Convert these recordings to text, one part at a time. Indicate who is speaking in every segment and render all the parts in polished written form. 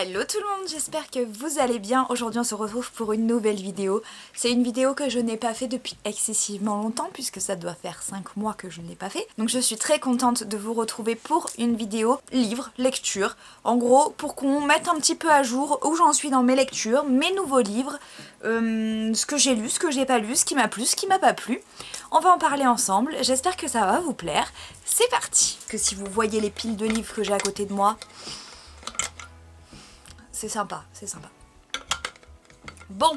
Speaker 1: Hello tout le monde, j'espère que vous allez bien. Aujourd'hui on se retrouve pour une nouvelle vidéo. C'est une vidéo que je n'ai pas fait depuis excessivement longtemps puisque ça doit faire 5 mois que je ne l'ai pas fait. Donc je suis très contente de vous retrouver pour une vidéo livre, lecture. En gros pour qu'on mette un petit peu à jour où j'en suis dans mes lectures, mes nouveaux livres, ce que j'ai lu, ce que j'ai pas lu, ce qui m'a plu, ce qui m'a pas plu. On va en parler ensemble, j'espère que ça va vous plaire. C'est parti. Que si vous voyez les piles de livres que j'ai à côté de moi, c'est sympa, c'est sympa. Bon,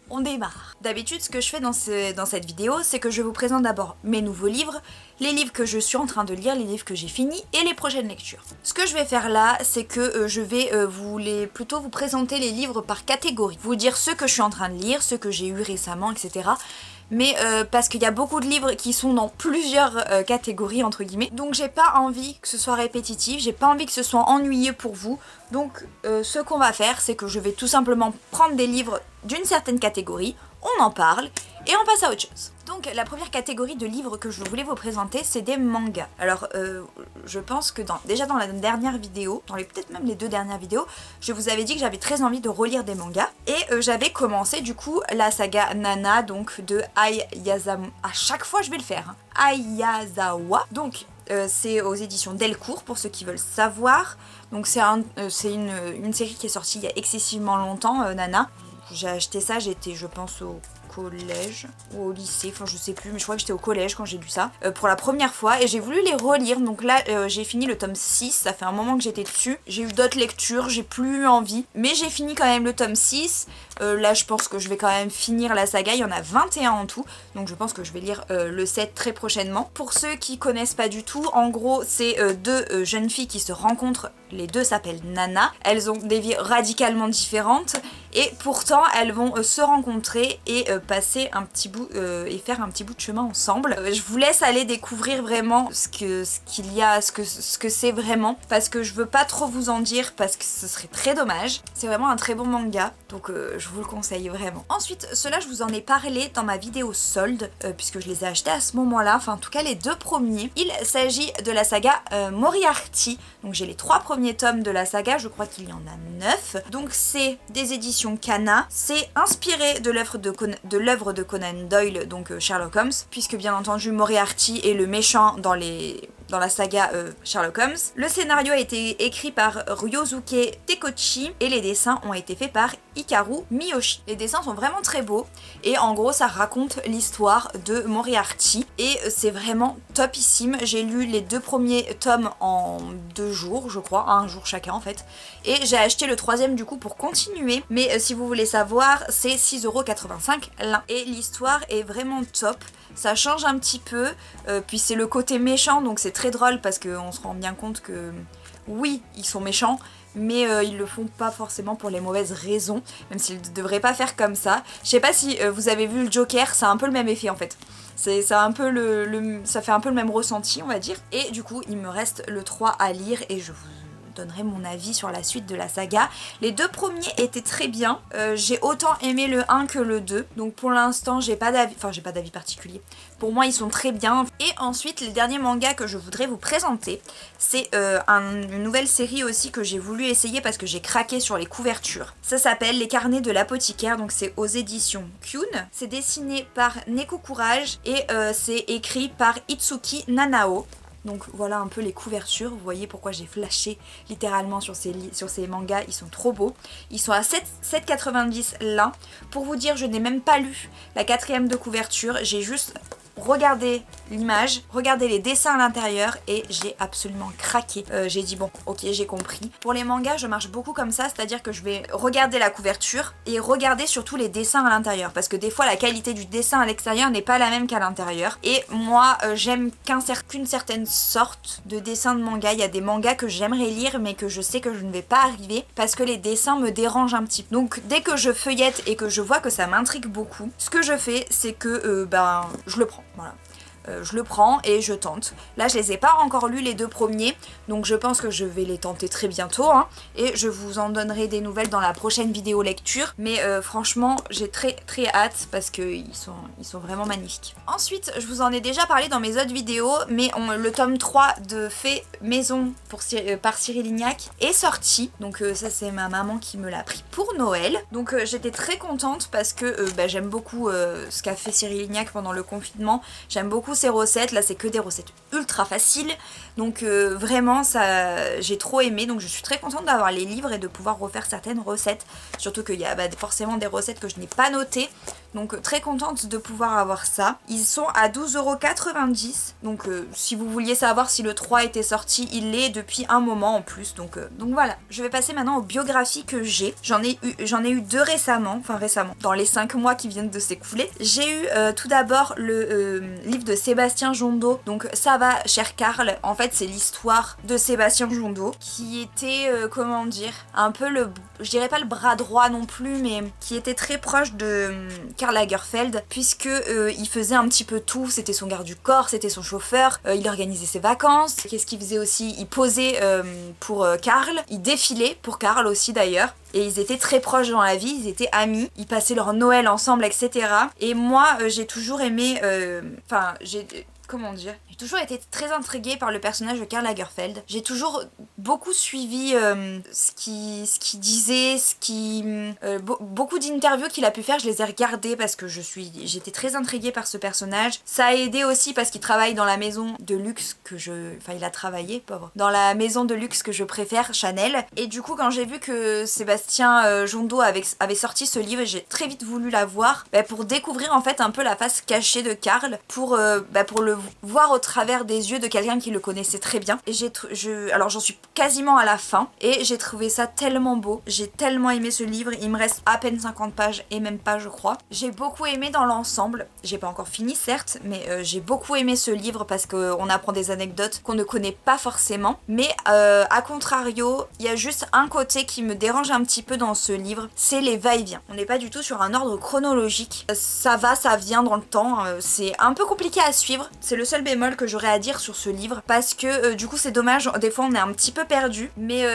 Speaker 1: on démarre. D'habitude, ce que je fais dans cette vidéo, c'est que je vous présente d'abord mes nouveaux livres, les livres que je suis en train de lire, les livres que j'ai finis et les prochaines lectures. Ce que je vais faire là, c'est que je vais plutôt vous présenter les livres par catégorie. Vous dire ceux que je suis en train de lire, ceux que j'ai eu récemment, etc. Mais parce qu'il y a beaucoup de livres qui sont dans plusieurs catégories entre guillemets, donc j'ai pas envie que ce soit répétitif, j'ai pas envie que ce soit ennuyeux pour vous, donc ce qu'on va faire c'est que je vais tout simplement prendre des livres d'une certaine catégorie, on en parle et on passe à autre chose. Donc la première catégorie de livres que je voulais vous présenter c'est des mangas. Alors je pense que déjà dans la dernière vidéo, peut-être même les deux dernières vidéos, je vous avais dit que j'avais très envie de relire des mangas et j'avais commencé du coup la saga Nana donc de Ayazawa, à chaque fois je vais le faire, hein. Ayazawa, donc c'est aux éditions Delcourt pour ceux qui veulent savoir. Donc c'est une série qui est sortie il y a excessivement longtemps, Nana. J'ai acheté ça, j'étais je pense au collège ou au lycée, enfin je sais plus, mais je crois que j'étais au collège quand j'ai lu ça pour la première fois et j'ai voulu les relire. Donc là j'ai fini le tome 6, ça fait un moment que j'étais dessus, j'ai eu d'autres lectures, j'ai plus eu envie, mais j'ai fini quand même le tome 6. Là je pense que je vais quand même finir la saga, il y en a 21 en tout, donc je pense que je vais lire le 7 très prochainement. Pour ceux qui connaissent pas du tout, en gros c'est deux jeunes filles qui se rencontrent, les deux s'appellent Nana, elles ont des vies radicalement différentes et pourtant elles vont se rencontrer et passer un petit bout et faire un petit bout de chemin ensemble. Je vous laisse aller découvrir vraiment ce que c'est vraiment, parce que je veux pas trop vous en dire parce que ce serait très dommage. C'est vraiment un très bon manga, donc je vous le conseille vraiment. Ensuite, ceux-là je vous en ai parlé dans ma vidéo solde puisque je les ai achetés à ce moment-là, enfin en tout cas les deux premiers. Il s'agit de la saga Moriarty, donc j'ai les 3 premiers tomes de la saga, je crois qu'il y en a 9. Donc c'est des éditions Kana, c'est inspiré de l'œuvre de Conan Doyle, donc Sherlock Holmes, puisque bien entendu Moriarty est le méchant dans la saga Sherlock Holmes. Le scénario a été écrit par Ryosuke Tekochi et les dessins ont été faits par Hikaru Miyoshi. Les dessins sont vraiment très beaux et en gros ça raconte l'histoire de Moriarty et c'est vraiment topissime. J'ai lu les 2 premiers tomes en 2 jours je crois, un jour chacun en fait, et j'ai acheté le 3e du coup pour continuer, mais si vous voulez savoir c'est 6,85€ l'un et l'histoire est vraiment top. Ça change un petit peu, puis c'est le côté méchant donc c'est très drôle parce qu'on se rend bien compte que oui ils sont méchants mais ils le font pas forcément pour les mauvaises raisons, même s'ils ne devraient pas faire comme ça. Je sais pas si vous avez vu le Joker, c'est un peu le même effet en fait. Ça fait un peu le même ressenti on va dire. Et du coup il me reste le 3 à lire et je vous donnerai mon avis sur la suite de la saga. Les 2 premiers étaient très bien, j'ai autant aimé le 1 que le 2, donc pour l'instant j'ai pas d'avis particulier. Pour moi ils sont très bien. Et ensuite les derniers mangas que je voudrais vous présenter, c'est une nouvelle série aussi que j'ai voulu essayer parce que j'ai craqué sur les couvertures. Ça s'appelle Les Carnets de l'apothicaire, donc c'est aux éditions Kyun. C'est dessiné par Neko Courage et c'est écrit par Itsuki Nanao. Donc voilà un peu les couvertures, vous voyez pourquoi j'ai flashé littéralement sur ces mangas, ils sont trop beaux. Ils sont à 7,90€ l'un. Pour vous dire, je n'ai même pas lu la 4e de couverture, j'ai juste regardé l'image, regardé les dessins à l'intérieur et j'ai absolument craqué. J'ai dit bon, ok, j'ai compris. Pour les mangas, je marche beaucoup comme ça, c'est-à-dire que je vais regarder la couverture et regarder surtout les dessins à l'intérieur, parce que des fois la qualité du dessin à l'extérieur n'est pas la même qu'à l'intérieur. Et moi, j'aime qu'une certaine sorte de dessin de manga. Il y a des mangas que j'aimerais lire mais que je sais que je ne vais pas arriver parce que les dessins me dérangent un petit peu. Donc dès que je feuillette et que je vois que ça m'intrigue beaucoup, ce que je fais c'est que je le prends. Voilà. je le prends et je tente. Là je les ai pas encore lus les 2 premiers, donc je pense que je vais les tenter très bientôt hein, et je vous en donnerai des nouvelles dans la prochaine vidéo lecture, mais franchement j'ai très hâte parce qu'ils sont vraiment magnifiques. Ensuite je vous en ai déjà parlé dans mes autres vidéos, mais le tome 3 de Fées Maison par Cyril Lignac est sorti, donc ça c'est ma maman qui me l'a pris pour Noël, donc j'étais très contente parce que j'aime beaucoup ce qu'a fait Cyril Lignac pendant le confinement, j'aime beaucoup ses recettes, là c'est que des recettes ultra faciles, donc vraiment ça j'ai trop aimé, donc je suis très contente d'avoir les livres et de pouvoir refaire certaines recettes, surtout qu'il y a forcément des recettes que je n'ai pas notées, donc très contente de pouvoir avoir ça. Ils sont à 12,90 €, donc si vous vouliez savoir si le 3 était sorti, il l'est depuis un moment en plus, donc voilà. Je vais passer maintenant aux biographies que j'ai. J'en ai eu 2 récemment, dans les 5 mois qui viennent de s'écouler. J'ai eu tout d'abord le livre de Sébastien Jondot, donc Ça va cher Karl, en fait c'est l'histoire de Sébastien Jondot, qui était, comment dire, un peu je dirais pas le bras droit non plus, mais qui était très proche de Karl Lagerfeld, puisque il faisait un petit peu tout, c'était son garde du corps, c'était son chauffeur, il organisait ses vacances, qu'est-ce qu'il faisait aussi, il posait pour Karl, il défilait pour Karl aussi d'ailleurs, et ils étaient très proches dans la vie, ils étaient amis, ils passaient leur Noël ensemble, etc. Et moi j'ai toujours aimé, comment dire, j'ai toujours été très intriguée par le personnage de Karl Lagerfeld. J'ai toujours beaucoup suivi ce qu'il disait, beaucoup d'interviews qu'il a pu faire, je les ai regardées parce que j'étais très intriguée par ce personnage. Ça a aidé aussi parce qu'il travaille dans la maison de luxe il a travaillé, pauvre, dans la maison de luxe que je préfère, Chanel. Et du coup, quand j'ai vu que Sébastien Jondot avait sorti ce livre, j'ai très vite voulu la voir pour découvrir en fait un peu la face cachée de Karl, pour le voir au travers des yeux de quelqu'un qui le connaissait très bien. Et alors j'en suis quasiment à la fin et j'ai trouvé ça tellement beau, j'ai tellement aimé ce livre, il me reste à peine 50 pages et même pas je crois. J'ai beaucoup aimé dans l'ensemble, j'ai pas encore fini certes, mais j'ai beaucoup aimé ce livre parce qu'on apprend des anecdotes qu'on ne connaît pas forcément, mais à contrario, il y a juste un côté qui me dérange un petit peu dans ce livre, c'est les va-et-vient. On n'est pas du tout sur un ordre chronologique, ça va, ça vient dans le temps, c'est un peu compliqué à suivre. C'est le seul bémol que j'aurais à dire sur ce livre, parce que du coup c'est dommage, des fois on est un petit peu perdu, mais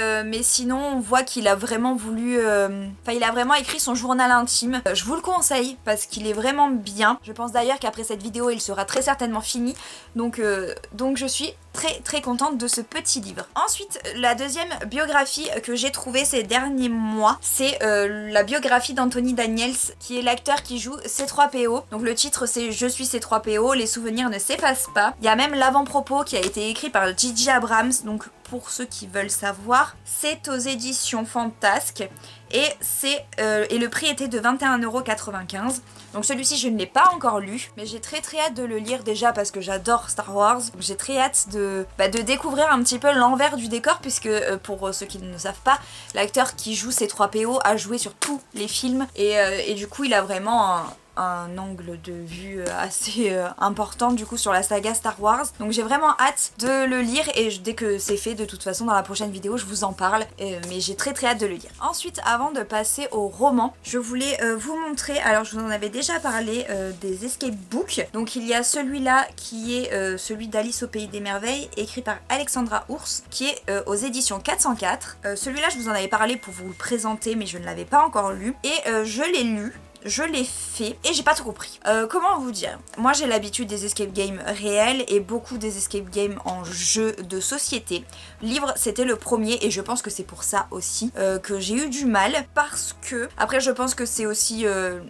Speaker 1: sinon on voit qu'il a vraiment voulu, il a vraiment écrit son journal intime. Je vous le conseille parce qu'il est vraiment bien. Je pense d'ailleurs qu'après cette vidéo il sera très certainement fini, donc je suis très contente de ce petit livre. Ensuite, la deuxième biographie que j'ai trouvée ces derniers mois, c'est la biographie d'Anthony Daniels, qui est l'acteur qui joue C3PO. Donc le titre c'est Je suis C3PO, les souvenirs ne s'effacent pas. Il y a même l'avant-propos qui a été écrit par J.J. Abrams, donc pour ceux qui veulent savoir, c'est aux éditions Fantasque et le prix était de 21,95 €. Donc celui-ci je ne l'ai pas encore lu, mais j'ai très hâte de le lire déjà parce que j'adore Star Wars. Donc j'ai très hâte de découvrir un petit peu l'envers du décor, puisque pour ceux qui ne le savent pas, l'acteur qui joue C3PO a joué sur tous les films et du coup il a vraiment un angle de vue assez important du coup sur la saga Star Wars. Donc j'ai vraiment hâte de le lire et dès que c'est fait, de toute façon dans la prochaine vidéo je vous en parle, mais j'ai très hâte de le lire. Ensuite, avant de passer au roman, je voulais vous montrer, alors je vous en avais déjà parlé, des escape books. Donc il y a celui-là qui est celui d'Alice au pays des merveilles, écrit par Alexandra Ours, qui est aux éditions 404. Celui-là je vous en avais parlé pour vous le présenter, mais je ne l'avais pas encore lu et je l'ai lu. Je l'ai fait et j'ai pas tout compris. Comment vous dire? Moi j'ai l'habitude des escape games réels et beaucoup des escape games en jeu de société. Livre c'était le premier et je pense que c'est pour ça aussi que j'ai eu du mal, parce que après je pense que c'est aussi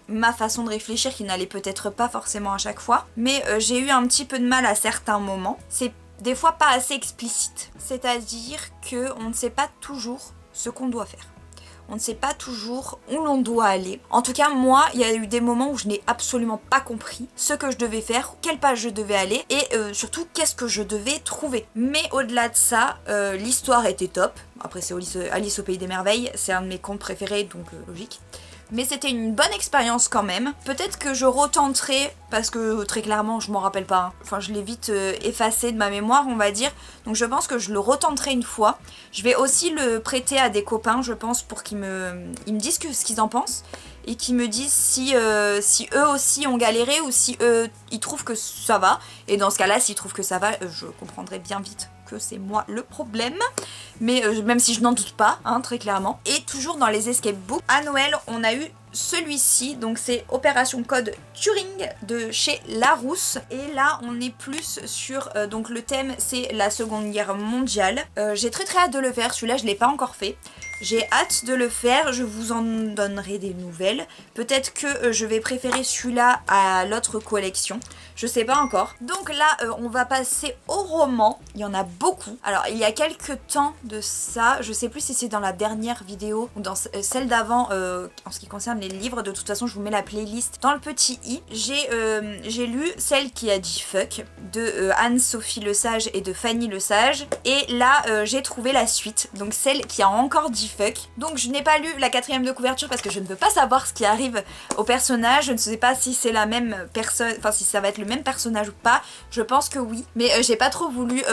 Speaker 1: ma façon de réfléchir qui n'allait peut-être pas forcément à chaque fois, mais j'ai eu un petit peu de mal à certains moments. C'est des fois pas assez explicite, c'est-à-dire que on ne sait pas toujours ce qu'on doit faire. On ne sait pas toujours où l'on doit aller. En tout cas, moi, il y a eu des moments où je n'ai absolument pas compris ce que je devais faire, quelle page je devais aller et surtout qu'est-ce que je devais trouver. Mais au-delà de ça, l'histoire était top. Après, c'est Alice au pays des merveilles, c'est un de mes contes préférés, donc logique. Mais c'était une bonne expérience quand même. Peut-être que je retenterai, parce que très clairement je m'en rappelle pas, hein. Enfin je l'ai vite effacé de ma mémoire on va dire. Donc je pense que je le retenterai une fois. Je vais aussi le prêter à des copains je pense pour qu'ils me disent ce qu'ils en pensent. et qui me disent si eux aussi ont galéré ou si eux ils trouvent que ça va. Et dans ce cas là, s'ils trouvent que ça va, je comprendrai bien vite que c'est moi le problème, mais même si je n'en doute pas, hein, très clairement. Et toujours dans les escape books, à Noël on a eu celui-ci, donc c'est Opération Code Turing de chez Larousse, et là on est plus sur donc le thème c'est la Seconde Guerre mondiale. J'ai très hâte de le faire, celui-là je l'ai pas encore fait. J'ai hâte de le faire, je vous en donnerai des nouvelles. Peut-être que je vais préférer celui-là à l'autre collection. Je sais pas encore. Donc là, on va passer au roman. Il y en a beaucoup. Alors, il y a quelques temps de ça, je sais plus si c'est dans la dernière vidéo ou dans celle d'avant en ce qui concerne les livres. De toute façon, je vous mets la playlist dans le petit i. J'ai lu Celle qui a dit fuck de Anne-Sophie Lesage et de Fanny Lesage. Et là, j'ai trouvé la suite. Donc celle qui a encore dit fuck. Donc je n'ai pas lu la 4e de couverture parce que je ne veux pas savoir ce qui arrive au personnage. Je ne sais pas si c'est la même personne, enfin si ça va être le même personnage ou pas. Je pense que oui, mais j'ai pas trop voulu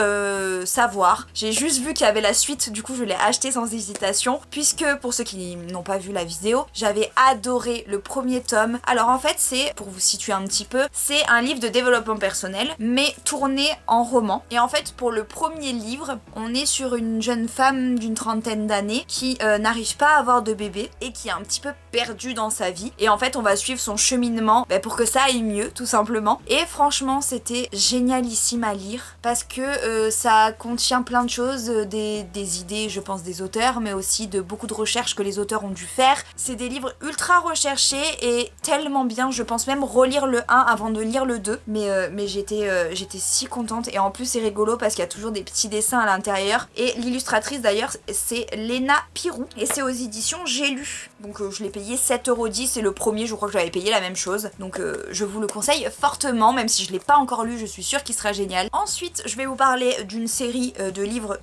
Speaker 1: savoir. J'ai juste vu qu'il y avait la suite, du coup je l'ai acheté sans hésitation, puisque pour ceux qui n'ont pas vu la vidéo, j'avais adoré le premier tome. Alors en fait c'est, pour vous situer un petit peu, c'est un livre de développement personnel, mais tourné en roman. Et en fait pour le premier livre, on est sur une jeune femme d'une trentaine d'années qui n'arrive pas à avoir de bébé et qui est un petit peu perdue dans sa vie. Et en fait on va suivre son cheminement pour que ça aille mieux tout simplement. Et franchement c'était génialissime à lire parce que ça contient plein de choses, des idées je pense des auteurs, mais aussi de beaucoup de recherches que les auteurs ont dû faire. C'est des livres ultra recherchés et tellement bien, je pense même relire le 1 avant de lire le 2, mais j'étais si contente. Et en plus c'est rigolo parce qu'il y a toujours des petits dessins à l'intérieur, et l'illustratrice d'ailleurs c'est Léna Pirou et c'est aux éditions J'ai lu. Donc je l'ai payé 7,10 €, et le premier je crois que j'avais payé la même chose, donc je vous le conseille fortement, même si je l'ai pas encore lu, je suis sûre qu'il sera génial. Ensuite je vais vous parler d'une série de livres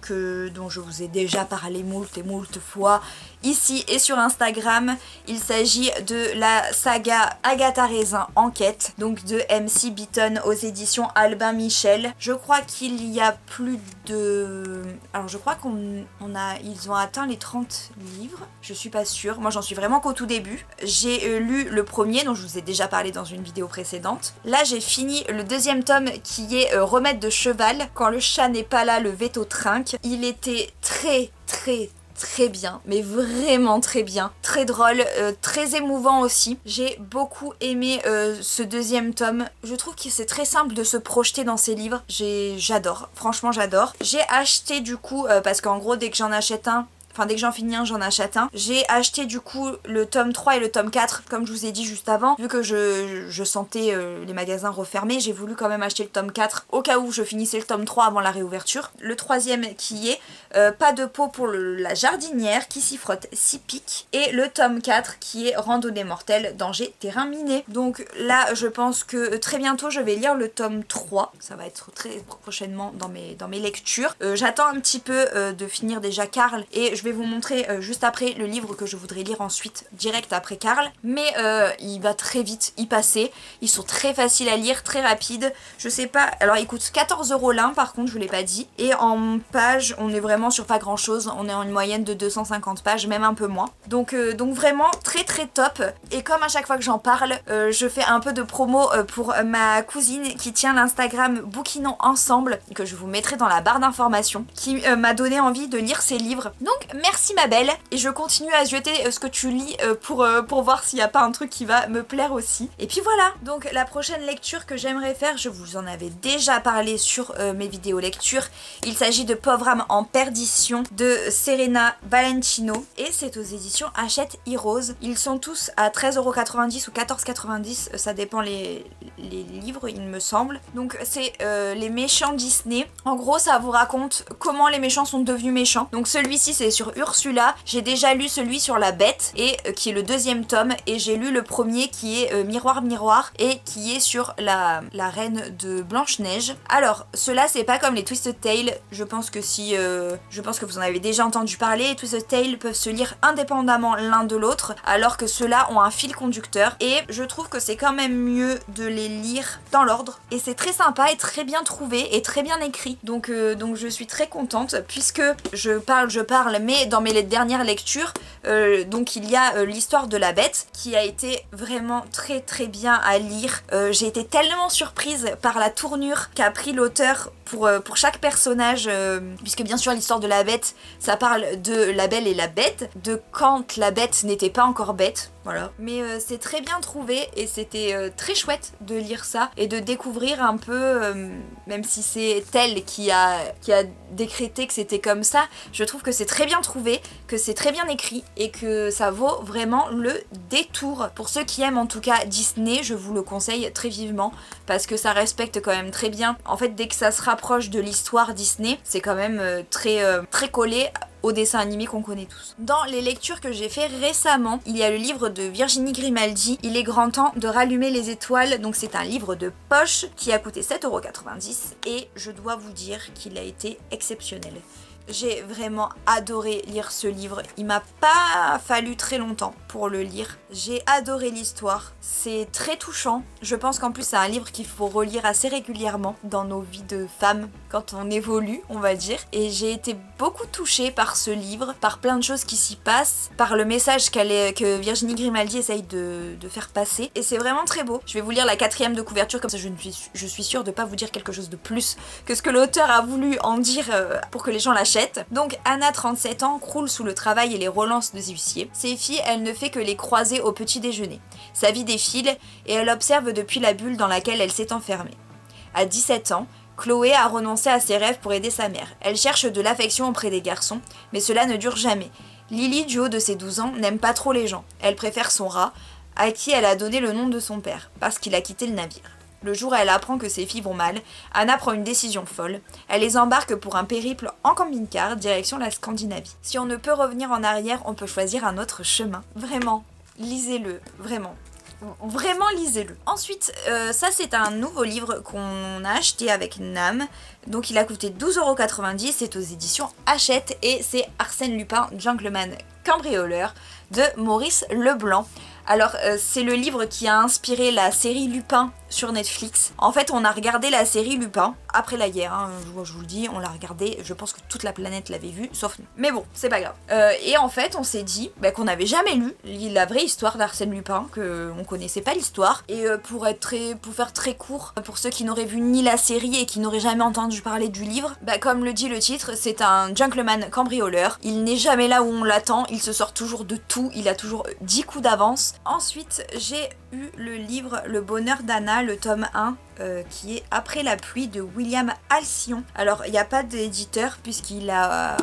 Speaker 1: dont je vous ai déjà parlé moult et moult fois ici et sur Instagram. Il s'agit de la saga Agatha Raisin Enquête, donc de MC Beaton aux éditions Albin Michel. Je crois qu'il y a plus de... Alors je crois ils ont atteint les 30 livres, je suis pas sûre, moi j'en suis vraiment qu'au tout début. J'ai lu le premier dont je vous ai déjà parlé dans une vidéo précédente. Là j'ai fini le deuxième tome qui est Remède de cheval, quand le chat n'est pas là, le veto trinque. Il était très bien, mais vraiment très bien, très drôle, très émouvant aussi. J'ai beaucoup aimé ce deuxième tome. Je trouve que c'est très simple de se projeter dans ces livres. J'adore, franchement j'adore. J'ai acheté du coup, parce qu'en gros dès que j'en achète un, enfin dès que j'en finis un, j'en achète un. J'ai acheté du coup le tome 3 et le tome 4, comme je vous ai dit juste avant. Vu que je sentais les magasins refermés, j'ai voulu quand même acheter le tome 4 au cas où je finissais le tome 3 avant la réouverture. Le troisième qui est Pas de peau pour la jardinière qui s'y frotte, s'y pique. Et le tome 4 qui est Randonnée mortelle, danger terrain miné. Donc là je pense que très bientôt je vais lire le tome 3. Ça va être très prochainement dans mes lectures. J'attends un petit peu de finir déjà Karl, et je vais vous montrer juste après le livre que je voudrais lire ensuite, direct après Karl. Mais il va très vite y passer. Ils sont très faciles à lire, très rapides. Je sais pas, alors il coûte 14 € l'un par contre, je vous l'ai pas dit. Et en page, on est vraiment sur pas grand chose. On est en une moyenne de 250 pages, même un peu moins. Donc vraiment très top. Et comme à chaque fois que j'en parle, je fais un peu de promo pour ma cousine qui tient l'Instagram Bouquinons Ensemble, que je vous mettrai dans la barre d'informations, qui m'a donné envie de lire ses livres. Donc merci ma belle, et je continue à jeter ce que tu lis pour voir s'il n'y a pas un truc qui va me plaire aussi. Et puis voilà, donc la prochaine lecture que j'aimerais faire, je vous en avais déjà parlé sur mes vidéos lecture. Il s'agit de Pauvre âme en perdition de Serena Valentino, et c'est aux éditions Hachette Heroes. Ils sont tous à 13,90 € ou 14,90 €, ça dépend les livres il me semble. Donc c'est les méchants Disney. En gros ça vous raconte comment les méchants sont devenus méchants. Donc celui-ci c'est sur Ursula. J'ai déjà lu celui sur la bête, et qui est le deuxième tome, et j'ai lu le premier qui est Miroir Miroir, et qui est sur la reine de Blanche-Neige. Alors ceux-là c'est pas comme les Twisted Tales, je pense que vous en avez déjà entendu parler. Les Twisted Tales peuvent se lire indépendamment l'un de l'autre, alors que ceux-là ont un fil conducteur, et je trouve que c'est quand même mieux de les lire dans l'ordre, et c'est très sympa et très bien trouvé et très bien écrit. Donc je suis très contente, puisque je parle, mais dans mes dernières lectures, donc il y a l'histoire de la bête qui a été vraiment très très bien à lire. J'ai été tellement surprise par la tournure qu'a pris l'auteur pour chaque personnage, puisque bien sûr l'histoire de la bête, ça parle de la belle et la bête, de quand la bête n'était pas encore bête, voilà. Mais c'est très bien trouvé et c'était très chouette de lire ça et de découvrir un peu, même si c'est elle qui a décrété que c'était comme ça, je trouve que c'est très bien trouvé, que c'est très bien écrit et que ça vaut vraiment le détour. Pour ceux qui aiment en tout cas Disney, je vous le conseille très vivement parce que ça respecte quand même très bien. En fait, dès que ça se rapproche de l'histoire Disney, c'est quand même très collé au dessin animé qu'on connaît tous. Dans les lectures que j'ai fait récemment, il y a le livre de Virginie Grimaldi, Il est grand temps de rallumer les étoiles. Donc c'est un livre de poche qui a coûté 7,90 € et je dois vous dire qu'il a été exceptionnel. J'ai vraiment adoré lire ce livre, il m'a pas fallu très longtemps pour le lire. J'ai adoré l'histoire, c'est très touchant. Je pense qu'en plus c'est un livre qu'il faut relire assez régulièrement dans nos vies de femmes quand on évolue, on va dire. Et j'ai été beaucoup touchée par ce livre, par plein de choses qui s'y passent, par le message que Virginie Grimaldi essaye de faire passer. Et c'est vraiment très beau. Je vais vous lire la 4e de couverture, comme ça je suis sûre de pas vous dire quelque chose de plus que ce que l'auteur a voulu en dire pour que les gens l'achètent. Donc Anna, 37 ans, croule sous le travail et les relances des huissiers. Ses filles, elle ne fait que les croiser au petit déjeuner. Sa vie défile et elle observe depuis la bulle dans laquelle elle s'est enfermée. À 17 ans, Chloé a renoncé à ses rêves pour aider sa mère. Elle cherche de l'affection auprès des garçons, mais cela ne dure jamais. Lily, du haut de ses 12 ans, n'aime pas trop les gens. Elle préfère son rat, à qui elle a donné le nom de son père, parce qu'il a quitté le navire. Le jour où elle apprend que ses filles vont mal, Anna prend une décision folle. Elle les embarque pour un périple en camping-car direction la Scandinavie. Si on ne peut revenir en arrière, on peut choisir un autre chemin. Vraiment, lisez-le, vraiment. Vraiment lisez-le. Ensuite, ça c'est un nouveau livre qu'on a acheté avec Nam. Donc il a coûté 12,90 €, c'est aux éditions Hachette et c'est Arsène Lupin, Gentleman Cambrioleur de Maurice Leblanc. Alors c'est le livre qui a inspiré la série Lupin sur Netflix. En fait on a regardé la série Lupin après la guerre, hein, je vous le dis, on l'a regardé, je pense que toute la planète l'avait vu, sauf nous. Mais bon, c'est pas grave. Et en fait on s'est dit qu'on n'avait jamais lu la vraie histoire d'Arsène Lupin, qu'on connaissait pas l'histoire. Et pour faire très court, pour ceux qui n'auraient vu ni la série et qui n'auraient jamais entendu parler du livre, comme le dit le titre, c'est un gentleman cambrioleur. Il n'est jamais là où on l'attend, il se sort toujours de tout, il a toujours 10 coups d'avance. Ensuite, j'ai eu le livre Le bonheur d'Anna, le tome 1, qui est Après la pluie de William Alcyon. Alors, il n'y a pas d'éditeur puisqu'il a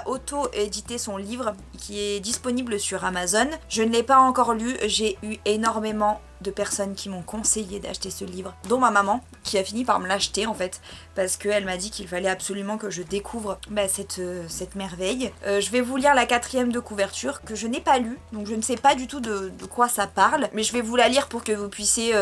Speaker 1: auto-édité son livre qui est disponible sur Amazon. Je ne l'ai pas encore lu, j'ai eu énormément de personnes qui m'ont conseillé d'acheter ce livre, dont ma maman, qui a fini par me l'acheter en fait, parce qu'elle m'a dit qu'il fallait absolument que je découvre cette merveille. Je vais vous lire la 4e de couverture, que je n'ai pas lue, donc je ne sais pas du tout de quoi ça parle, mais je vais vous la lire pour que vous puissiez,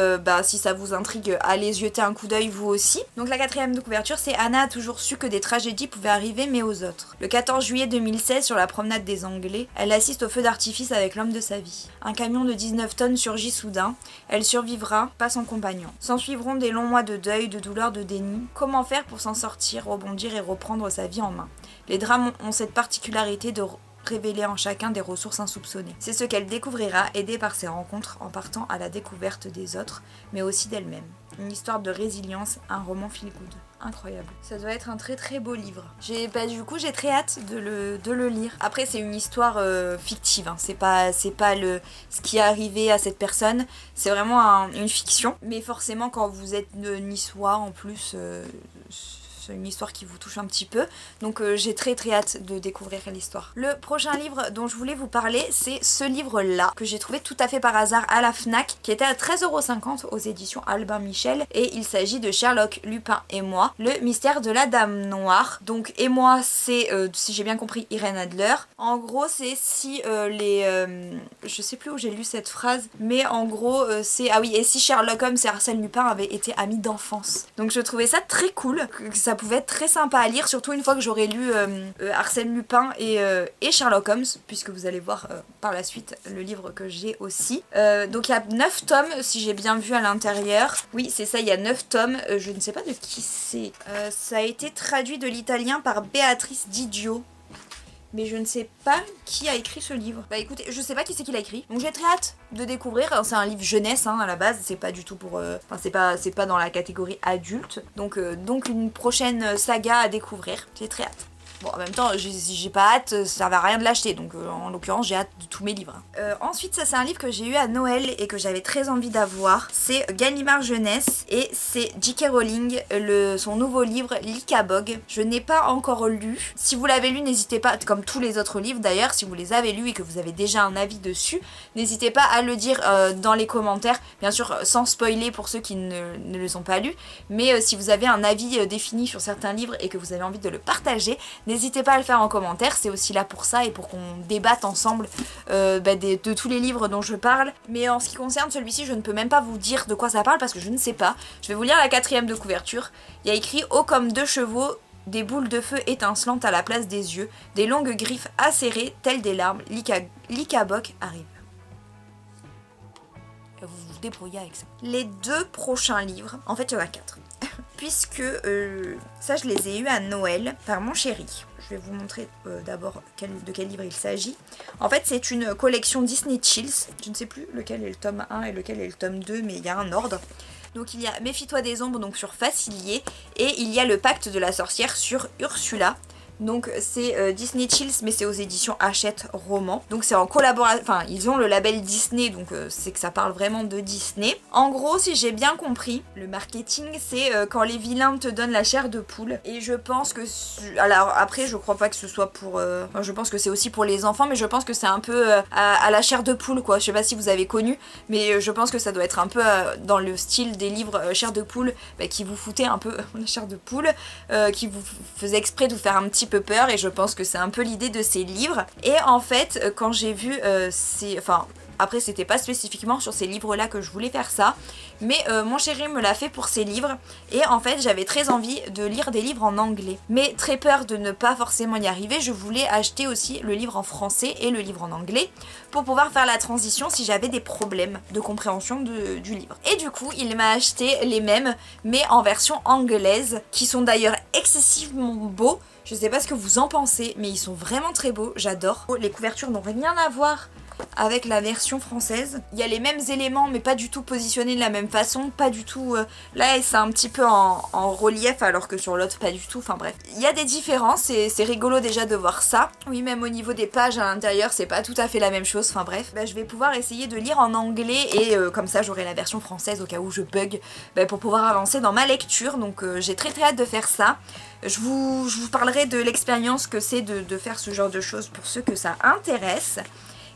Speaker 1: si ça vous intrigue, aller jeter un coup d'œil vous aussi. Donc la 4e de couverture, c'est Anna a toujours su que des tragédies pouvaient arriver, mais aux autres. Le 14 juillet 2016, sur la promenade des Anglais, elle assiste au feu d'artifice avec l'homme de sa vie. Un camion de 19 tonnes surgit soudain. Elle survivra, pas son compagnon. S'en suivront des longs mois de deuil, de douleur, de déni. Comment faire pour s'en sortir, rebondir et reprendre sa vie en main? Les drames ont cette particularité de révéler en chacun des ressources insoupçonnées. C'est ce qu'elle découvrira, aidée par ses rencontres, en partant à la découverte des autres, mais aussi d'elle-même. Une histoire de résilience, un roman feel good. Incroyable. Ça doit être un très très beau livre. Du coup j'ai très hâte de le lire. Après c'est une histoire fictive, hein. C'est pas ce qui est arrivé à cette personne, c'est vraiment une fiction. Mais forcément quand vous êtes niçois en plus, c'est une histoire qui vous touche un petit peu, donc j'ai très très hâte de découvrir l'histoire. Le prochain livre dont je voulais vous parler, c'est ce livre-là, que j'ai trouvé tout à fait par hasard à la FNAC, qui était à 13,50 € aux éditions Albin Michel, et il s'agit de Sherlock, Lupin et moi, le mystère de la Dame Noire. Donc et moi c'est, si j'ai bien compris, Irène Adler. En gros c'est si je sais plus où j'ai lu cette phrase, mais en gros c'est, ah oui, et si Sherlock Holmes et Arsène Lupin avaient été amis d'enfance. Donc je trouvais ça très cool, que ça pouvait être très sympa à lire, surtout une fois que j'aurai lu Arsène Lupin et Sherlock Holmes, puisque vous allez voir par la suite le livre que j'ai aussi. Donc il y a 9 tomes, si j'ai bien vu à l'intérieur. Oui, c'est ça, il y a 9 tomes. Je ne sais pas de qui c'est. Ça a été traduit de l'italien par Béatrice Didio. mais je ne sais pas qui a écrit ce livre. Bah écoutez, je sais pas qui c'est qui l'a écrit, donc j'ai très hâte de découvrir. C'est un livre jeunesse à la base, c'est pas du tout pour... Enfin c'est pas dans la catégorie adulte, donc une prochaine saga à découvrir, j'ai très hâte. Bon, en même temps, j'ai pas hâte, ça servait à rien de l'acheter, donc en l'occurrence, j'ai hâte de tous mes livres. Ensuite, ça c'est un livre que j'ai eu à Noël et que j'avais très envie d'avoir. C'est Gallimard Jeunesse et c'est J.K. Rowling, son nouveau livre Lycabog. Je n'ai pas encore lu. Si vous l'avez lu, n'hésitez pas, comme tous les autres livres d'ailleurs, si vous les avez lus et que vous avez déjà un avis dessus, n'hésitez pas à le dire dans les commentaires, bien sûr sans spoiler pour ceux qui ne les ont pas lus, mais si vous avez un avis défini sur certains livres et que vous avez envie de le partager, n'hésitez pas à le faire en commentaire, c'est aussi là pour ça et pour qu'on débatte ensemble de tous les livres dont je parle. Mais en ce qui concerne celui-ci, je ne peux même pas vous dire de quoi ça parle parce que je ne sais pas. Je vais vous lire la 4e de couverture. Il y a écrit « Haut comme 2 chevaux, des boules de feu étincelantes à la place des yeux, des longues griffes acérées telles des larmes, Lycabog arrive. » Vous vous débrouillez avec ça. Les 2 prochains livres, en fait il y en a 4. Puisque ça je les ai eus à Noël par mon chéri. Je vais vous montrer d'abord de quel livre il s'agit. En fait c'est une collection Disney Chills. Je ne sais plus lequel est le tome 1 et lequel est le tome 2, mais il y a un ordre. Donc il y a Méfie-toi des ombres donc sur Facilier et il y a le pacte de la sorcière sur Ursula. Donc c'est Disney Chills mais c'est aux éditions Hachette Roman. Donc c'est en collaboration, enfin ils ont le label Disney donc c'est que ça parle vraiment de Disney. En gros si j'ai bien compris, le marketing c'est quand les vilains te donnent la chair de poule. Et je pense que, alors après je crois pas que ce soit pour, enfin, je pense que c'est aussi pour les enfants mais je pense que c'est un peu à la chair de poule quoi. Je sais pas si vous avez connu mais je pense que ça doit être un peu dans le style des livres chair de poule qui vous foutaient un peu la chair de poule, qui vous faisaient exprès de vous faire un petit peu peur et je pense que c'est un peu l'idée de ces livres. Et en fait quand j'ai vu après c'était pas spécifiquement sur ces livres là que je voulais faire ça, mais mon chéri me l'a fait pour ces livres et en fait j'avais très envie de lire des livres en anglais mais très peur de ne pas forcément y arriver. Je voulais acheter aussi le livre en français et le livre en anglais pour pouvoir faire la transition si j'avais des problèmes de compréhension du livre. Et du coup il m'a acheté les mêmes mais en version anglaise qui sont d'ailleurs excessivement beaux. Je sais pas ce que vous en pensez mais ils sont vraiment très beaux, j'adore. Les couvertures n'ont rien à voir avec la version française. Il y a les mêmes éléments mais pas du tout positionnés de la même façon, pas du tout... Là c'est un petit peu en relief alors que sur l'autre pas du tout, enfin bref. Il y a des différences et c'est rigolo déjà de voir ça. Oui même au niveau des pages à l'intérieur c'est pas tout à fait la même chose, enfin bref. Je vais pouvoir essayer de lire en anglais et comme ça j'aurai la version française au cas où je bug pour pouvoir avancer dans ma lecture, donc j'ai très hâte de faire ça. Je vous parlerai de l'expérience que c'est de faire ce genre de choses pour ceux que ça intéresse.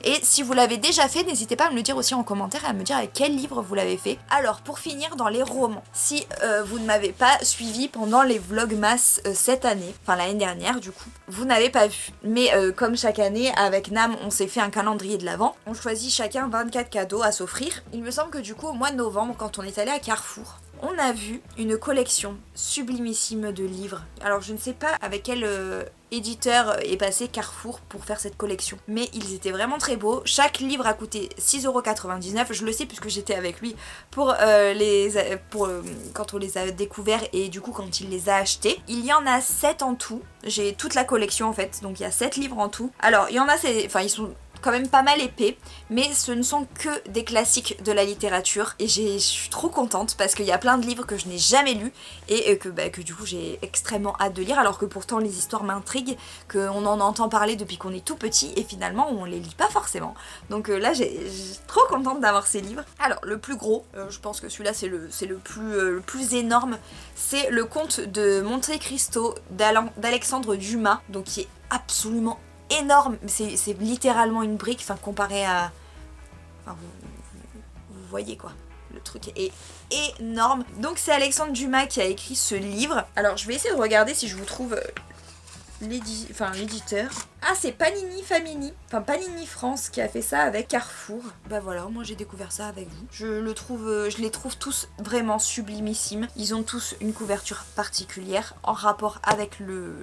Speaker 1: Et si vous l'avez déjà fait, n'hésitez pas à me le dire aussi en commentaire et à me dire avec quel livre vous l'avez fait. Alors pour finir dans les romans, si vous ne m'avez pas suivi pendant les vlogmas cette année, enfin l'année dernière du coup, vous n'avez pas vu. Mais comme chaque année avec Nam on s'est fait un calendrier de l'Avent, on choisit chacun 24 cadeaux à s'offrir. Il me semble que du coup au mois de novembre quand on est allé à Carrefour, on a vu une collection sublimissime de livres. Alors je ne sais pas avec quel éditeur est passé Carrefour pour faire cette collection, mais ils étaient vraiment très beaux. Chaque livre a coûté 6,99 €, je le sais puisque j'étais avec lui pour quand on les a découverts et du coup quand il les a achetés. Il y en a 7 en tout, j'ai toute la collection en fait, donc il y a 7 livres en tout. Alors il y en a, ils sont quand même pas mal épais, mais ce ne sont que des classiques de la littérature et je suis trop contente parce qu'il y a plein de livres que je n'ai jamais lus et que du coup j'ai extrêmement hâte de lire, alors que pourtant les histoires m'intriguent, qu'on en entend parler depuis qu'on est tout petit et finalement on les lit pas forcément. Donc là j'ai trop contente d'avoir ces livres. Alors le plus gros, je pense que celui-là c'est le plus énorme, c'est le conte de Monte Cristo d'Alexandre Dumas, donc qui est absolument énorme, c'est littéralement une brique, enfin comparé à... Enfin vous voyez quoi, le truc est énorme. Donc c'est Alexandre Dumas qui a écrit ce livre. Alors je vais essayer de regarder si je vous trouve l'éditeur. Ah c'est Panini Family, enfin Panini France qui a fait ça avec Carrefour. Bah voilà, moi j'ai découvert ça avec vous. Je les trouve tous vraiment sublimissimes. Ils ont tous une couverture particulière en rapport avec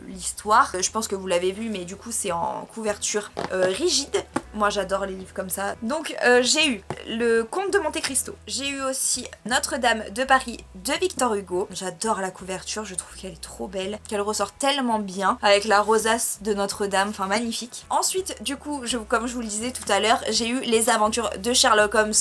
Speaker 1: l'histoire. Je pense que vous l'avez vu mais du coup c'est en couverture rigide. Moi j'adore les livres comme ça. Donc j'ai eu le Comte de Monte Cristo. J'ai eu aussi Notre-Dame de Paris de Victor Hugo. J'adore la couverture, je trouve qu'elle est trop belle, qu'elle ressort tellement bien avec la rosace de Notre-Dame, enfin magnifique. Ensuite du coup, comme je vous le disais tout à l'heure, j'ai eu Les Aventures de Sherlock Holmes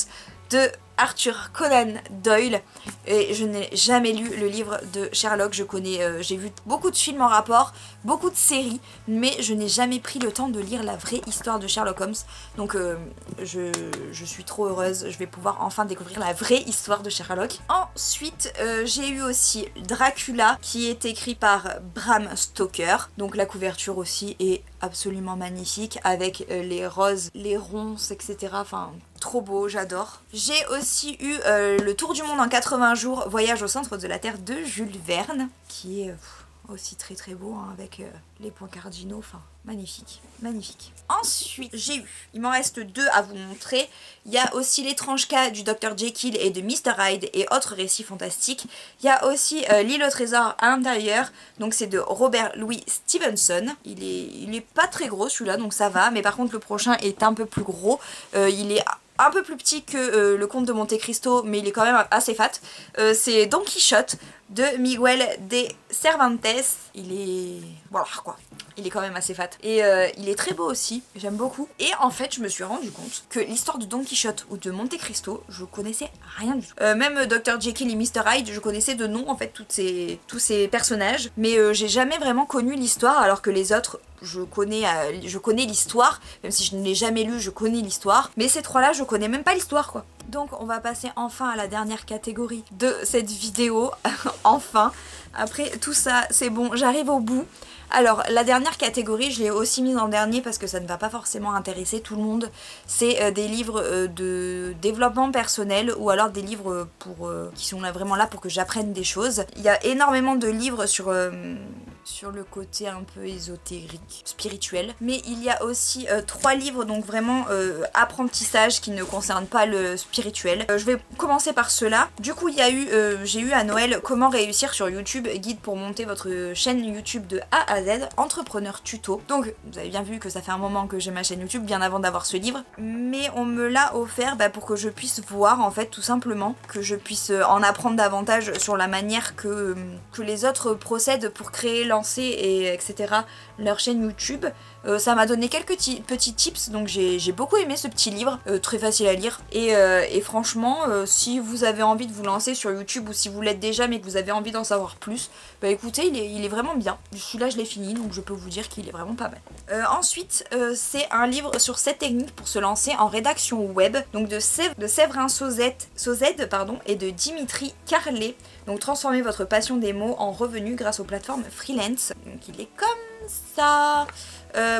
Speaker 1: de Arthur Conan Doyle, et je n'ai jamais lu le livre de Sherlock. J'ai vu beaucoup de films en rapport, beaucoup de séries, mais je n'ai jamais pris le temps de lire la vraie histoire de Sherlock Holmes. Donc je suis trop heureuse, je vais pouvoir enfin découvrir la vraie histoire de Sherlock. Ensuite j'ai eu aussi Dracula qui est écrit par Bram Stoker, donc la couverture aussi est absolument magnifique avec les roses, les ronces, etc. Enfin trop beau, j'adore. J'ai aussi eu Le Tour du monde en 80 jours, voyage au centre de la Terre de Jules Verne, qui est aussi très très beau, hein, avec les points cardinaux, enfin magnifique, magnifique. Ensuite j'ai eu, il m'en reste 2 à vous montrer, il y a aussi L'étrange cas du Dr Jekyll et de Mr Hyde et autres récits fantastiques. Il y a aussi L'île au trésor à l'intérieur, donc c'est de Robert Louis Stevenson. Il est pas très gros celui-là, donc ça va, mais par contre le prochain est un peu plus gros, il est un peu plus petit que le Comte de Monte Cristo, mais il est quand même assez fat. C'est Don Quichotte de Miguel de Cervantes. Il est... voilà quoi. Il est quand même assez fat. Et il est très beau aussi, j'aime beaucoup. Et en fait, je me suis rendu compte que l'histoire de Don Quichotte ou de Monte Cristo, je connaissais rien du tout. Même Dr Jekyll et Mr Hyde, je connaissais de nom en fait tous ces personnages. Mais j'ai jamais vraiment connu l'histoire, alors que les autres... Je connais l'histoire, même si je ne l'ai jamais lu, je connais l'histoire. Mais ces trois-là, je connais même pas l'histoire, quoi. Donc on va passer enfin à la dernière catégorie de cette vidéo. Enfin, après tout ça, c'est bon, j'arrive au bout. Alors la dernière catégorie, je l'ai aussi mise en dernier parce que ça ne va pas forcément intéresser tout le monde. C'est des livres de développement personnel, ou alors des livres qui sont là, vraiment là pour que j'apprenne des choses. Il y a énormément de livres sur le côté un peu ésotérique, spirituel. Mais il y a aussi 3 livres, donc vraiment apprentissage, qui ne concernent pas le spirituel. Je vais commencer par ceux-là. Du coup, j'ai eu à Noël Comment réussir sur YouTube, guide pour monter votre chaîne YouTube de A à Z, entrepreneur tuto. Donc, vous avez bien vu que ça fait un moment que j'ai ma chaîne YouTube, bien avant d'avoir ce livre. Mais on me l'a offert pour que je puisse voir, en fait, tout simplement, que je puisse en apprendre davantage sur la manière que les autres procèdent pour créer, lancer et etc. leur chaîne YouTube. Ça m'a donné quelques petits tips, donc j'ai beaucoup aimé ce petit livre, très facile à lire. Et franchement, si vous avez envie de vous lancer sur YouTube, ou si vous l'êtes déjà mais que vous avez envie d'en savoir plus, bah écoutez, il est vraiment bien. Celui-là je l'ai fini, donc je peux vous dire qu'il est vraiment pas mal. Ensuite, c'est un livre sur 7 techniques pour se lancer en rédaction web, donc de Séverin Sauzet, et de Dimitri Carlet. Donc transformez votre passion des mots en revenu grâce aux plateformes freelance. Donc il est comme ça.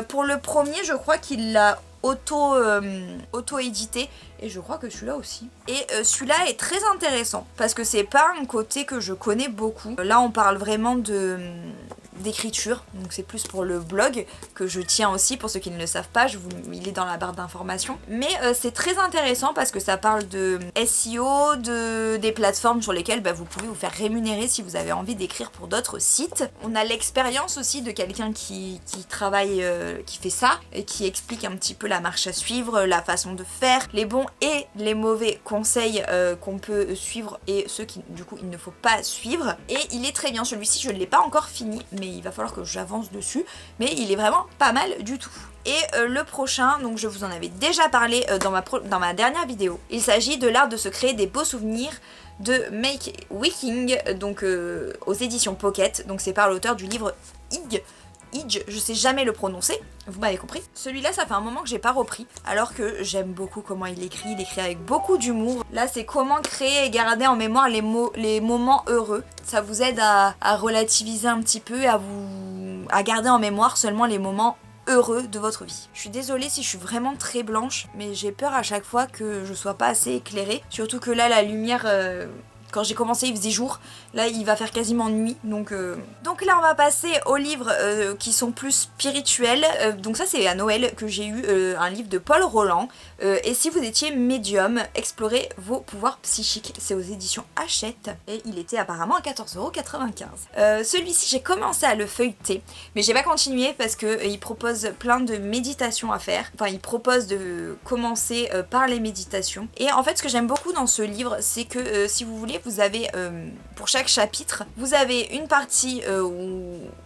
Speaker 1: Pour le premier, je crois qu'il l'a auto-édité, et je crois que celui-là aussi. Et celui-là est très intéressant parce que c'est pas un côté que je connais beaucoup. Là on parle vraiment d'écriture, donc c'est plus pour le blog que je tiens aussi, pour ceux qui ne le savent pas, il est dans la barre d'informations. Mais c'est très intéressant parce que ça parle de SEO, des plateformes sur lesquelles vous pouvez vous faire rémunérer si vous avez envie d'écrire pour d'autres sites. On a l'expérience aussi de quelqu'un qui travaille, qui fait ça, et qui explique un petit peu la marche à suivre, la façon de faire, les bons et les mauvais conseils qu'on peut suivre, et ceux qui du coup il ne faut pas suivre. Et il est très bien, celui-ci je ne l'ai pas encore fini, mais il va falloir que j'avance dessus, mais il est vraiment pas mal du tout. Et le prochain, donc je vous en avais déjà parlé dans ma dernière vidéo, il s'agit de l'art de se créer des beaux souvenirs de Make Wiking, donc aux éditions Pocket. Donc c'est par l'auteur du livre Ige, je sais jamais le prononcer, vous m'avez compris. Celui-là, ça fait un moment que j'ai pas repris, alors que j'aime beaucoup comment il écrit avec beaucoup d'humour. Là, c'est comment créer et garder en mémoire les moments heureux. Ça vous aide à relativiser un petit peu, à garder en mémoire seulement les moments heureux de votre vie. Je suis désolée si je suis vraiment très blanche, mais j'ai peur à chaque fois que je sois pas assez éclairée. Surtout que là, la lumière... Quand j'ai commencé il faisait jour, là il va faire quasiment nuit. Donc là on va passer aux livres qui sont plus spirituels. Donc ça c'est à Noël que j'ai eu un livre de Paul Roland. Et si vous étiez médium, explorez vos pouvoirs psychiques. C'est aux éditions Hachette et il était apparemment à 14,95 €. Celui-ci j'ai commencé à le feuilleter, mais j'ai pas continué parce que il propose plein de méditations à faire. Enfin il propose de commencer par les méditations. Et en fait ce que j'aime beaucoup dans ce livre, c'est que si vous voulez, vous avez pour chaque chapitre, vous avez une partie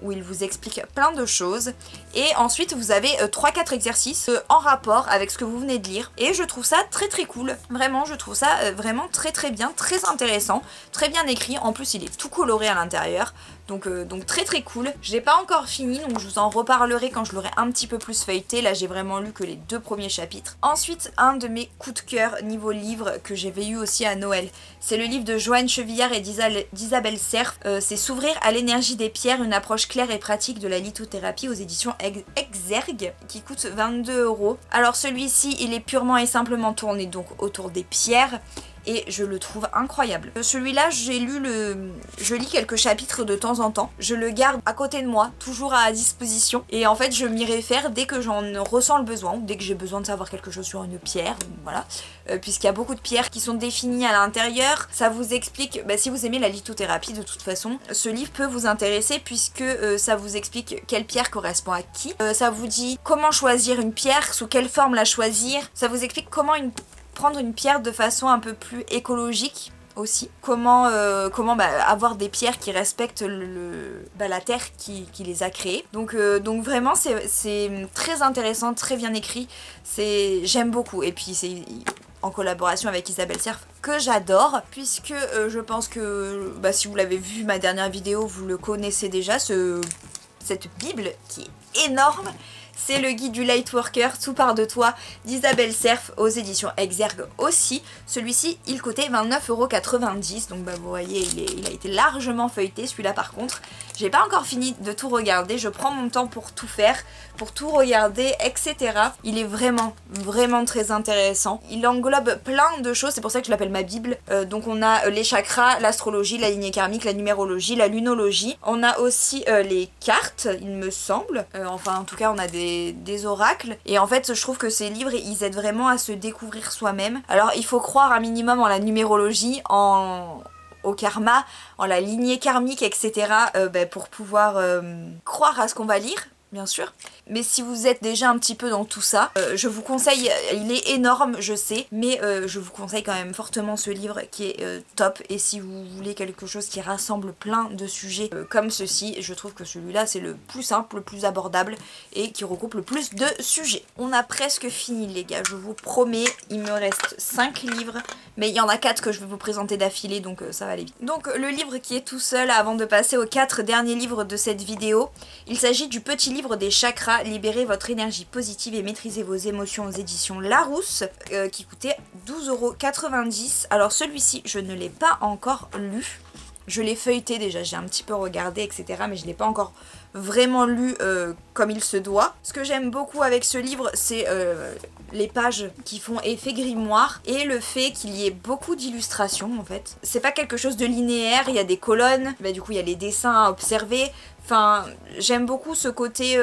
Speaker 1: où il vous explique plein de choses. Et ensuite vous avez 3-4 exercices en rapport avec ce que vous venez de lire. Et je trouve ça très très cool. Vraiment, je trouve ça vraiment très très bien, très intéressant, très bien écrit. En plus, il est tout coloré à l'intérieur. Donc très très cool. Je l'ai pas encore fini, donc je vous en reparlerai quand je l'aurai un petit peu plus feuilleté. Là, j'ai vraiment lu que les 2 premiers chapitres. Ensuite, un de mes coups de cœur niveau livre que j'avais eu aussi à Noël. C'est le livre de Joanne Chevillard et d'Isabelle Serf. C'est S'ouvrir à l'énergie des pierres, une approche claire et pratique de la lithothérapie aux éditions Exergue, qui coûte 22 €. Alors celui-ci, il est purement et simplement tourné donc autour des pierres. Et je le trouve incroyable. Celui-là, je lis quelques chapitres de temps en temps. Je le garde à côté de moi, toujours à disposition. Et en fait, je m'y réfère dès que j'en ressens le besoin, ou dès que j'ai besoin de savoir quelque chose sur une pierre, voilà. Puisqu'il y a beaucoup de pierres qui sont définies à l'intérieur. Ça vous explique, si vous aimez la lithothérapie de toute façon, ce livre peut vous intéresser puisque ça vous explique quelle pierre correspond à qui. Ça vous dit comment choisir une pierre, sous quelle forme la choisir. Ça vous explique comment prendre une pierre de façon un peu plus écologique aussi. Comment avoir des pierres qui respectent la terre qui les a créées. Donc vraiment c'est très intéressant, très bien écrit. J'aime beaucoup. Et puis c'est en collaboration avec Isabelle Serf que j'adore, puisque je pense que si vous l'avez vu ma dernière vidéo, vous le connaissez déjà, cette Bible qui est énorme. C'est le guide du Lightworker, Tout part de toi, d'Isabelle Serf aux éditions Exergue aussi. Celui-ci, il coûtait 29,90 €. Donc vous voyez, il a été largement feuilleté. Celui-là par contre, j'ai pas encore fini de tout regarder. Je prends mon temps pour tout faire, pour tout regarder, etc. Il est vraiment, vraiment très intéressant. Il englobe plein de choses, c'est pour ça que je l'appelle ma Bible. Donc on a les chakras, l'astrologie, la lignée karmique, la numérologie, la lunologie. On a aussi les cartes, il me semble. Enfin en tout cas on a des oracles. Et en fait je trouve que ces livres ils aident vraiment à se découvrir soi-même. Alors il faut croire un minimum en la numérologie, au karma, en la lignée karmique, etc. Pour pouvoir croire à ce qu'on va lire, bien sûr. Mais si vous êtes déjà un petit peu dans tout ça, je vous conseille, il est énorme je sais, mais je vous conseille quand même fortement ce livre qui est top. Et si vous voulez quelque chose qui rassemble plein de sujets comme ceci, je trouve que celui-là c'est le plus simple, le plus abordable et qui regroupe le plus de sujets. On a presque fini les gars, je vous promets, il me reste 5 livres, mais il y en a 4 que je vais vous présenter d'affilée, donc ça va aller vite. Donc le livre qui est tout seul avant de passer aux 4 derniers livres de cette vidéo, il s'agit du petit livre des chakras, libérez votre énergie positive et maîtrisez vos émotions aux éditions Larousse, qui coûtait 12,90 €. Alors celui-ci, je ne l'ai pas encore lu. Je l'ai feuilleté déjà, j'ai un petit peu regardé, etc. Mais je ne l'ai pas encore vraiment lu comme il se doit. Ce que j'aime beaucoup avec ce livre, c'est les pages qui font effet grimoire et le fait qu'il y ait beaucoup d'illustrations en fait. C'est pas quelque chose de linéaire, il y a des colonnes, du coup il y a les dessins à observer. Enfin, j'aime beaucoup ce côté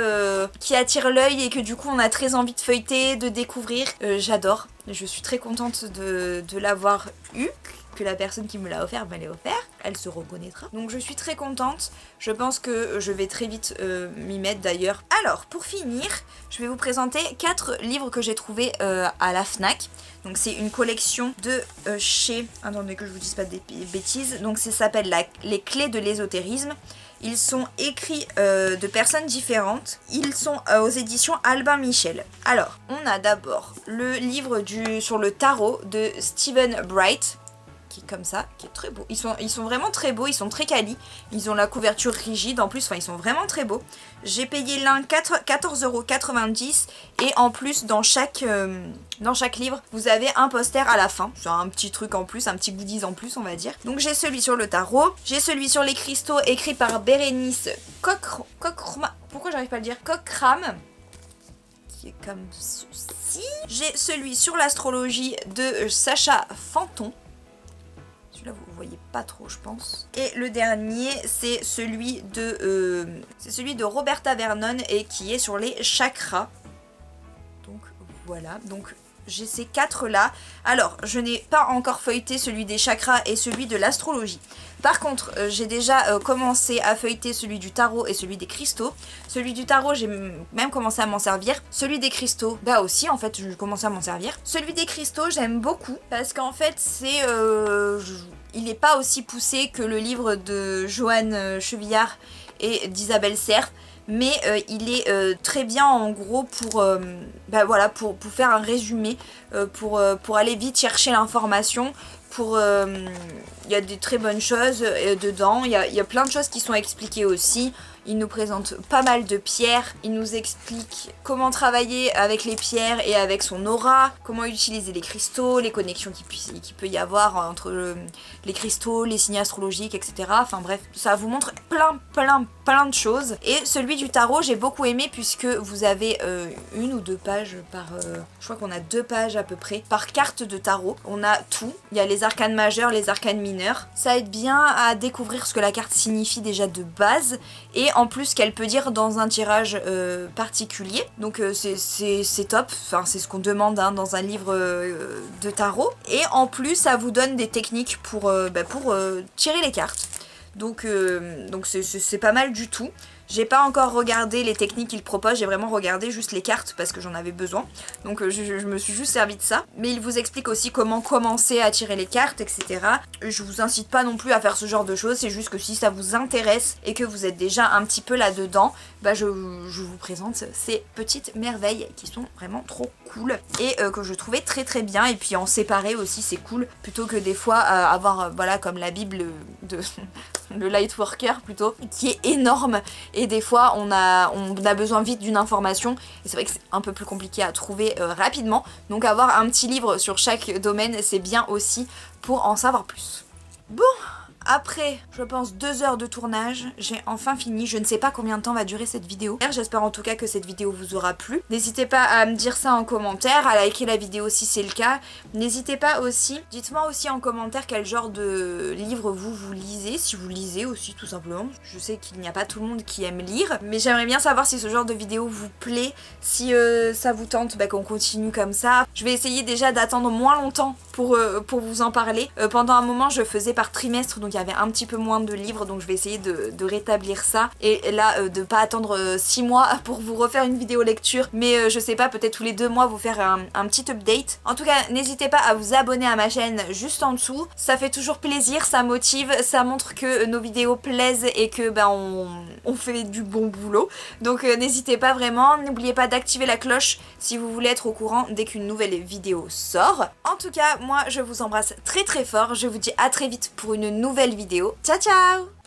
Speaker 1: qui attire l'œil et que du coup on a très envie de feuilleter, de découvrir. J'adore, je suis très contente de l'avoir eu, que la personne qui me l'a offert me l'a offert, elle se reconnaîtra. Donc je suis très contente, je pense que je vais très vite m'y mettre d'ailleurs. Alors pour finir, je vais vous présenter 4 livres que j'ai trouvés à la Fnac. Donc c'est une collection de chez... Attendez que je vous dise pas des bêtises. Donc ça s'appelle Les clés de l'ésotérisme. Ils sont écrits de personnes différentes. Ils sont aux éditions Albin Michel. Alors, on a d'abord le livre sur le tarot de Stephen Bright, qui est comme ça, qui est très beau. Ils sont vraiment très beaux, ils sont très quali. Ils ont la couverture rigide en plus, enfin ils sont vraiment très beaux. J'ai payé l'un 14,90 € et en plus dans chaque livre, vous avez un poster à la fin. C'est un petit truc en plus, un petit goodies en plus on va dire. Donc j'ai celui sur le tarot, j'ai celui sur les cristaux écrit par Bérénice pourquoi j'arrive pas à le dire Cockram, qui est comme ceci. J'ai celui sur l'astrologie de Sacha Fanton. celui-là vous voyez pas trop je pense. Et le dernier c'est celui de Roberta Vernon et qui est sur les chakras. Donc voilà, donc j'ai ces 4 là. Alors je n'ai pas encore feuilleté celui des chakras et celui de l'astrologie. Par contre j'ai déjà commencé à feuilleter celui du tarot et celui des cristaux. Celui du tarot j'ai même commencé à m'en servir. Celui des cristaux bah aussi en fait je commençais à m'en servir. Celui des cristaux j'aime beaucoup parce qu'en fait c'est il n'est pas aussi poussé que le livre de Joanne Chevillard et d'Isabelle Serres. Mais il est très bien en gros pour, bah voilà, pour faire un résumé, pour aller vite chercher l'information. Il y a des très bonnes choses dedans, il y a plein de choses qui sont expliquées aussi. Il nous présente pas mal de pierres, il nous explique comment travailler avec les pierres et avec son aura, comment utiliser les cristaux, les connexions qu'il peut y avoir entre les cristaux, les signes astrologiques, etc. Enfin bref, ça vous montre plein de choses. Et celui du tarot, j'ai beaucoup aimé puisque vous avez 1 ou 2 pages par... je crois qu'on a 2 pages à peu près par carte de tarot. On a tout, il y a les arcanes majeures, les arcanes mineurs. Ça aide bien à découvrir ce que la carte signifie déjà de base et en plus qu'elle peut dire dans un tirage particulier. Donc c'est top, enfin c'est ce qu'on demande hein, dans un livre de tarot. Et en plus ça vous donne des techniques pour tirer les cartes. Donc c'est pas mal du tout. J'ai pas encore regardé les techniques qu'il propose, j'ai vraiment regardé juste les cartes parce que j'en avais besoin. Donc je me suis juste servi de ça. Mais il vous explique aussi comment commencer à tirer les cartes, etc. Je vous incite pas non plus à faire ce genre de choses, c'est juste que si ça vous intéresse et que vous êtes déjà un petit peu là-dedans, bah je vous présente ces petites merveilles qui sont vraiment trop cool et que je trouvais très bien. Et puis en séparé aussi c'est cool, plutôt que des fois avoir voilà comme la Bible de le Lightworker plutôt, qui est énorme. Et des fois on a besoin vite d'une information et c'est vrai que c'est un peu plus compliqué à trouver rapidement. Donc avoir un petit livre sur chaque domaine c'est bien aussi pour en savoir plus. Bon, après, je pense 2 heures de tournage, j'ai enfin fini. Je ne sais pas combien de temps va durer cette vidéo. J'espère en tout cas que cette vidéo vous aura plu. N'hésitez pas à me dire ça en commentaire, à liker la vidéo si c'est le cas. N'hésitez pas aussi, dites-moi aussi en commentaire quel genre de livre vous lisez, si vous lisez aussi tout simplement. Je sais qu'il n'y a pas tout le monde qui aime lire, mais j'aimerais bien savoir si ce genre de vidéo vous plaît, si ça vous tente qu'on continue comme ça. Je vais essayer déjà d'attendre moins longtemps pour vous en parler. Pendant un moment je faisais par trimestre, donc il y avait un petit peu moins de livres, donc je vais essayer de rétablir ça et là de pas attendre 6 mois pour vous refaire une vidéo lecture, mais je sais pas, peut-être tous les 2 mois vous faire un petit update. En tout cas n'hésitez pas à vous abonner à ma chaîne juste en dessous, ça fait toujours plaisir, ça motive, ça montre que nos vidéos plaisent et que on fait du bon boulot, donc n'hésitez pas vraiment. N'oubliez pas d'activer la cloche si vous voulez être au courant dès qu'une nouvelle vidéo sort. En tout cas moi je vous embrasse très fort, je vous dis à très vite pour une nouvelle vidéo. Ciao ciao!